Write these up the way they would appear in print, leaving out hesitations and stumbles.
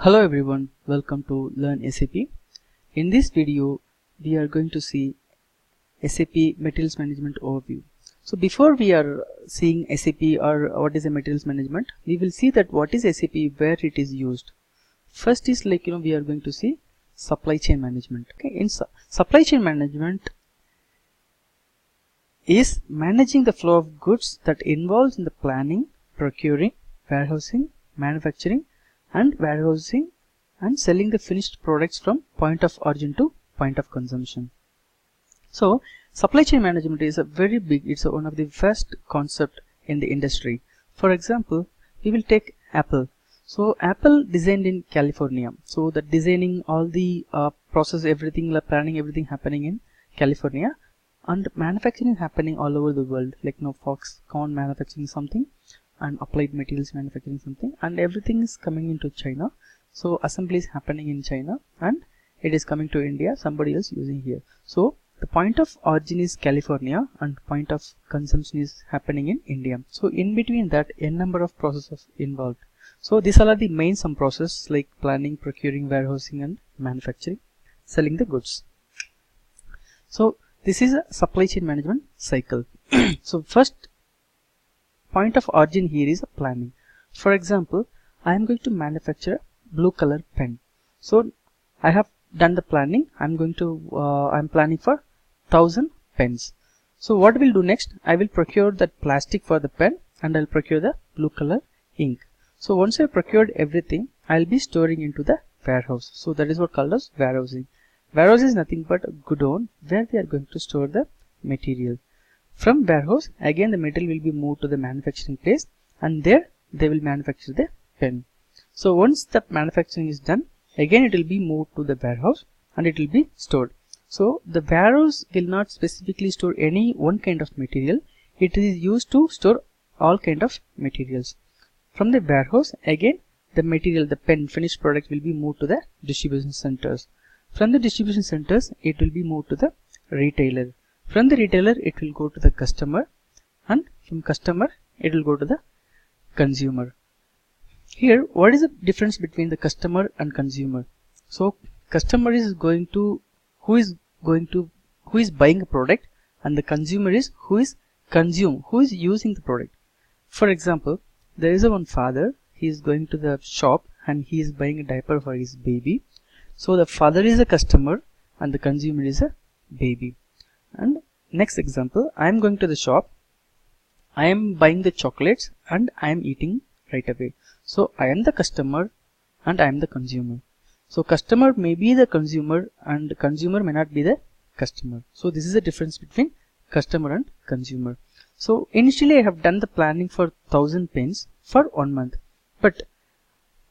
Hello everyone, welcome to Learn SAP. In this video, we are going to see SAP Materials Management overview. So before we are seeing SAP or what is a Materials Management, we will see that what is SAP, where it is used. First is we are going to see Supply Chain Management. Okay, in Supply Chain Management is managing the flow of goods that involves in the planning, procuring, warehousing, manufacturing, and warehousing and selling the finished products from point of origin to point of consumption. So supply chain management is a very big, it's one of the first concept in the industry. For example, we will take Apple. So Apple designed in California. So the designing, all the process, everything, planning, everything happening in California, and manufacturing happening all over the world, like Foxconn manufacturing something and Applied Materials manufacturing something, and everything is coming into China. So assembly is happening in China and it is coming to India, somebody else using here. So the point of origin is California and point of consumption is happening in India. So in between that, n number of processes involved. So these are the main some processes like planning, procuring, warehousing and manufacturing, selling the goods. So this is a supply chain management cycle. So first point of origin here is a planning. For example, I am going to manufacture a blue color pen. So I have done the planning. I'm planning for 1000 pens. So what we'll do next, I will procure that plastic for the pen and I'll procure the blue color ink. So once I procured everything, I'll be storing into the warehouse. So that is what called as warehousing. Warehouse is nothing but a godown where we are going to store the material. From warehouse, again the material will be moved to the manufacturing place and there they will manufacture the pen. So once the manufacturing is done, again it will be moved to the warehouse and it will be stored. So the warehouse will not specifically store any one kind of material. It is used to store all kind of materials. From the warehouse, again the material, the pen, finished product will be moved to the distribution centers. From the distribution centers, it will be moved to the retailer. From the retailer, it will go to the customer, and from customer, it will go to the consumer. Here, what is the difference between the customer and consumer? So, customer is who is buying a product, and the consumer is who is using the product. For example, there is one father, he is going to the shop and he is buying a diaper for his baby. So the father is a customer and the consumer is a baby. And next example, I am going to the shop, I am buying the chocolates and I am eating right away. So I am the customer and I am the consumer. So customer may be the consumer and the consumer may not be the customer. So this is the difference between customer and consumer. So initially I have done the planning for 1000 pens for 1 month, but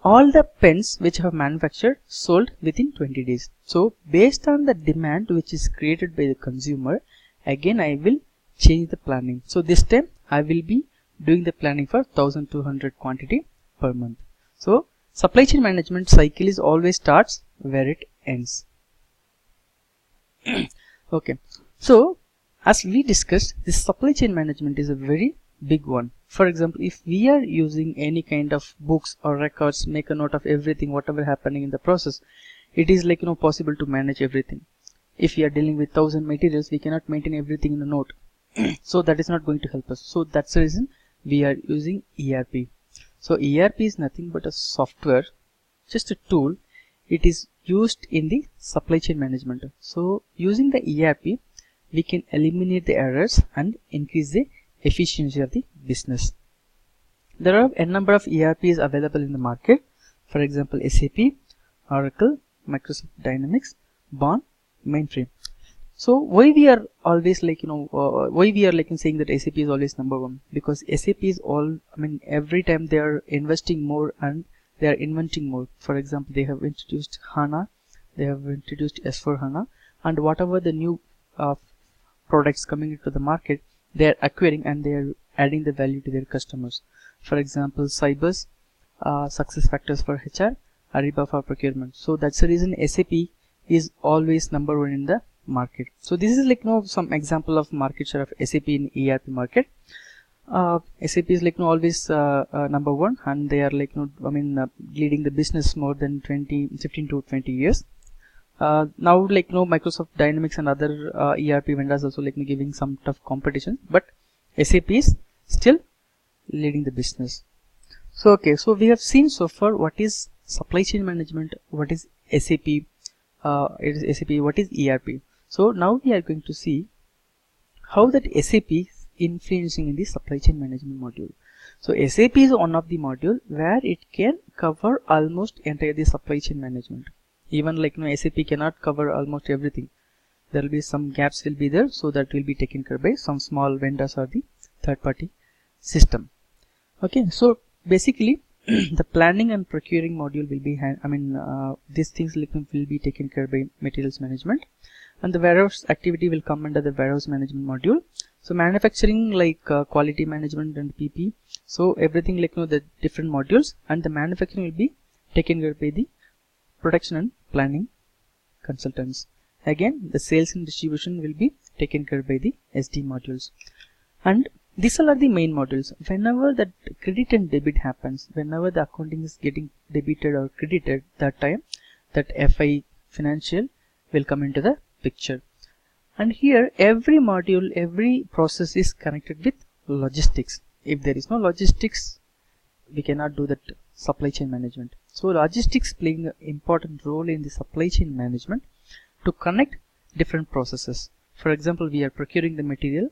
all the pens which I have manufactured sold within 20 days. So based on the demand which is created by the consumer, again I will change the planning. So this time I will be doing the planning for 1200 quantity per month. So supply chain management cycle is always starts where it ends. Okay, so as we discussed, this supply chain management is a very big one. For example, if we are using any kind of books or records, make a note of everything, whatever happening in the process, it is possible to manage everything. If we are dealing with 1000 materials, we cannot maintain everything in a note. So that is not going to help us. So that's the reason we are using ERP. So ERP is nothing but a software, just a tool. It is used in the supply chain management. So using the ERP, we can eliminate the errors and increase the efficiency of the business. There are a number of ERPs available in the market. For example, SAP, Oracle, Microsoft Dynamics, Bond, Mainframe. So why we are always saying that SAP is always number one? Because SAP is every time they are investing more and they are inventing more. For example, they have introduced HANA, they have introduced S4 HANA, and whatever the new products coming into the market, they are acquiring and they are adding the value to their customers. For example, Cybers, Success Factors for HR, Ariba for procurement. So that's the reason SAP is always number one in the market. So this is some example of market share of SAP in ERP market. SAP is like always number one, and they are like leading the business more than 15 to 20 years. Now like Microsoft Dynamics and other ERP vendors also like giving some tough competition, but SAP is still leading the business. So okay, so we have seen so far what is supply chain management, what is SAP, what is ERP. So now we are going to see how that SAP is influencing in the supply chain management module. So SAP is one of the module where it can cover almost entire the supply chain management. Even like SAP cannot cover almost everything. There will be some gaps will be there, so that will be taken care by some small vendors or the third party system. Okay, so basically the planning and procuring module will be these things will be taken care by materials management, and the warehouse activity will come under the warehouse management module. So manufacturing like quality management and PP, so everything like the different modules, and the manufacturing will be taken care by the production and planning consultants. Again, the sales and distribution will be taken care by the SD modules. And these all are the main modules. Whenever that credit and debit happens, whenever the accounting is getting debited or credited, that time that FI financial will come into the picture. And here every module, every process is connected with logistics. If there is no logistics, we cannot do that supply chain management. So logistics playing an important role in the supply chain management to connect different processes. For example, we are procuring the material.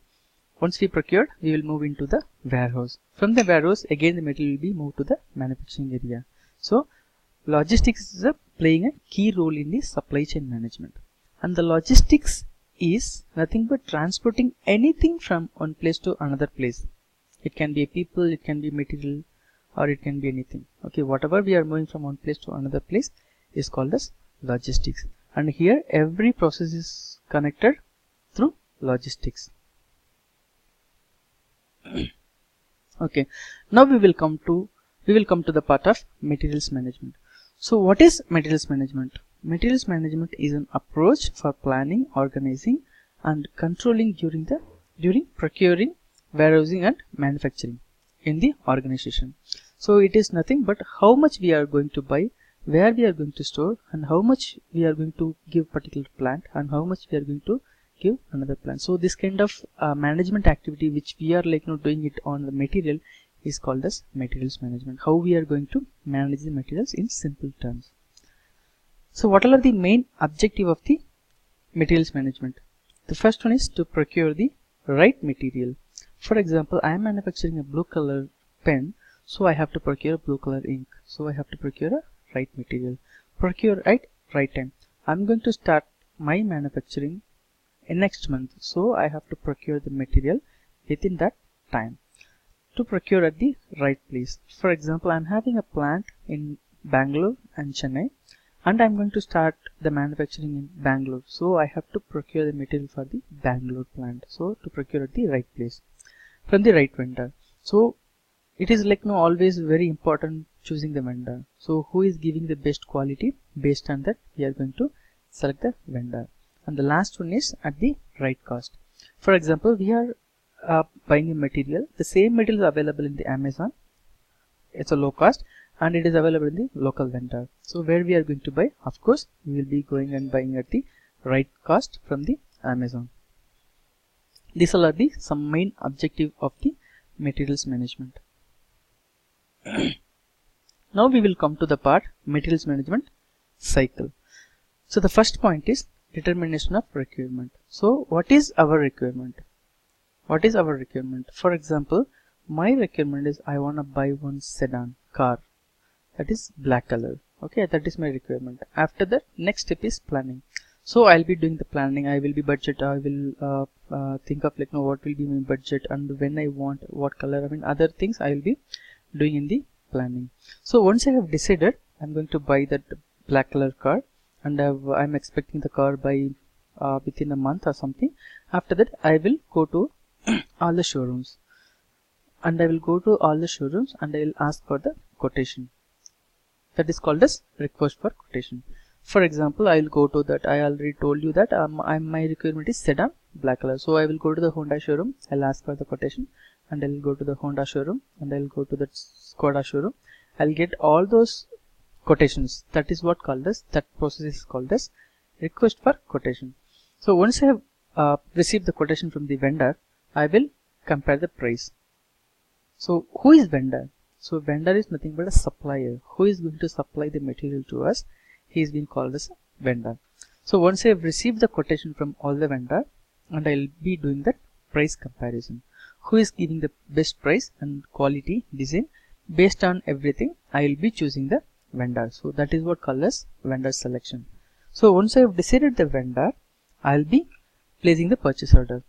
Once we procured, we will move into the warehouse. From the warehouse, again the material will be moved to the manufacturing area. So logistics is playing a key role in the supply chain management. And the logistics is nothing but transporting anything from one place to another place. It can be people, it can be material, or it can be anything. Okay, whatever we are moving from one place to another place is called as logistics. And here every process is connected through logistics. Okay, now we will come to the part of materials management. So what is materials management? Materials management is an approach for planning, organizing and controlling during procuring, warehousing and manufacturing in the organization. So it is nothing but how much we are going to buy, where we are going to store, and how much we are going to give particular plant, and how much we are going to give another plant. So this kind of management activity which we are doing it on the material is called as materials management. How we are going to manage the materials in simple terms. So what are the main objective of the materials management? The first one is to procure the right material. For example, I am manufacturing a blue color pen, so I have to procure blue color ink. So I have to procure a right material. Procure at right time. I'm going to start my manufacturing in next month, so I have to procure the material within that time to procure at the right place. For example, I'm having a plant in Bangalore and Chennai, and I'm going to start the manufacturing in Bangalore, so I have to procure the material for the Bangalore plant. So to procure at the right place from the right vendor. So it is always very important choosing the vendor. So who is giving the best quality, based on that we are going to select the vendor. And the last one is at the right cost. For example, we are buying a material. The same material is available in the Amazon. It's a low cost and it is available in the local vendor. So where we are going to buy? Of course, we will be going and buying at the right cost from the Amazon. These are the some main objective of the materials management. Now we will come to the part materials management cycle. So the first point is determination of requirement. So what is our requirement? What is our requirement? For example, my requirement is I want to buy one sedan car that is black color. Okay, that is my requirement. After that, next step is planning. So I'll be doing the planning. I will be budget. I will think of what will be my budget and when I want what color. Other things I will be doing in the planning. So once I have decided, I'm going to buy that black color car, and I'm expecting the car by within a month or something. After that, I will go to all the showrooms, and I will ask for the quotation. That is called as request for quotation. For example, I will go to that. I already told you that my requirement is sedan black color. So I will go to the Honda showroom. I'll ask for the quotation, and I'll go to the Honda showroom, and I'll go to the Skoda showroom. I'll get all those quotations. That is what called as, that process is called as request for quotation. So once I have received the quotation from the vendor, I will compare the price. So who is vendor? So vendor is nothing but a supplier who is going to supply the material to us. He is being called as a vendor. So once I have received the quotation from all the vendor, and I'll be doing that price comparison. Who is giving the best price and quality, design? Based on everything, I will be choosing the vendor. So that is what called as vendor selection. So once I have decided the vendor, I will be placing the purchase order.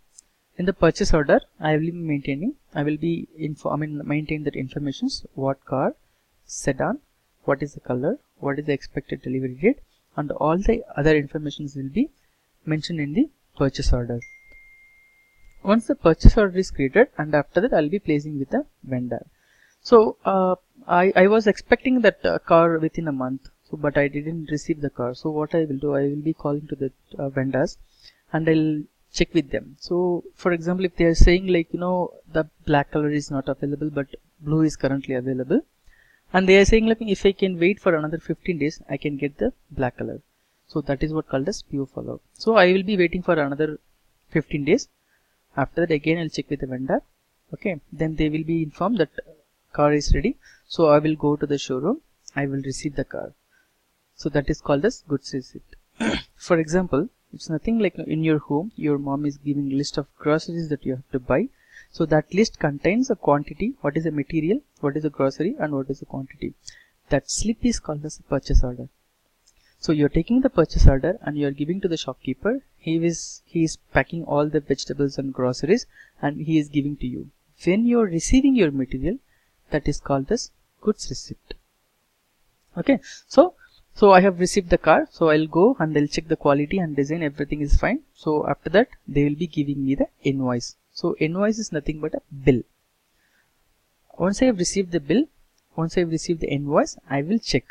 In the purchase order, I will be maintaining, maintain that informations: what car, sedan, what is the color, what is the expected delivery date, and all the other informations will be mentioned in the purchase order. Once the purchase order is created, and after that I'll be placing with the vendor. So I was expecting that car within a month, so but I didn't receive the car. So what I will do, I will be calling to the vendors, and I'll check with them. So for example, if they are saying like, the black color is not available but blue is currently available, and they are saying like, if I can wait for another 15 days, I can get the black color. So that is what called as PO follow. So I will be waiting for another 15 days. After that, again I'll check with the vendor. Okay, then they will be informed that car is ready. So I will go to the showroom, I will receive the car. So that is called as goods receipt. For example, it's nothing like in your home, your mom is giving a list of groceries that you have to buy. So that list contains a quantity, what is the material, what is the grocery, and what is the quantity. That slip is called as a purchase order. So you're taking the purchase order and you're giving to the shopkeeper. He is packing all the vegetables and groceries, and he is giving to you. When you're receiving your material, that is called as goods receipt. Okay, so I have received the car, so I'll go and I'll check the quality and design, everything is fine. So after that, they will be giving me the invoice. So invoice is nothing but a bill. Once I have received the bill, once I have received the invoice, I will check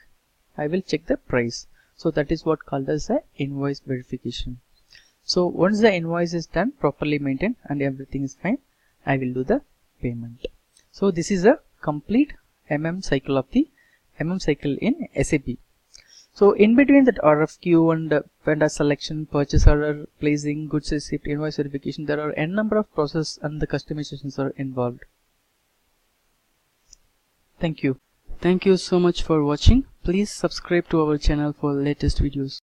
the price. So that is what called as a invoice verification. So once the invoice is done, properly maintained, and everything is fine, I will do the payment. So this is a complete cycle of the cycle in SAP. So in between that RFQ and vendor selection, purchase order, placing, goods receipt, invoice verification, there are n number of process and the customizations are involved. Thank you. Thank you so much for watching. Please subscribe to our channel for latest videos.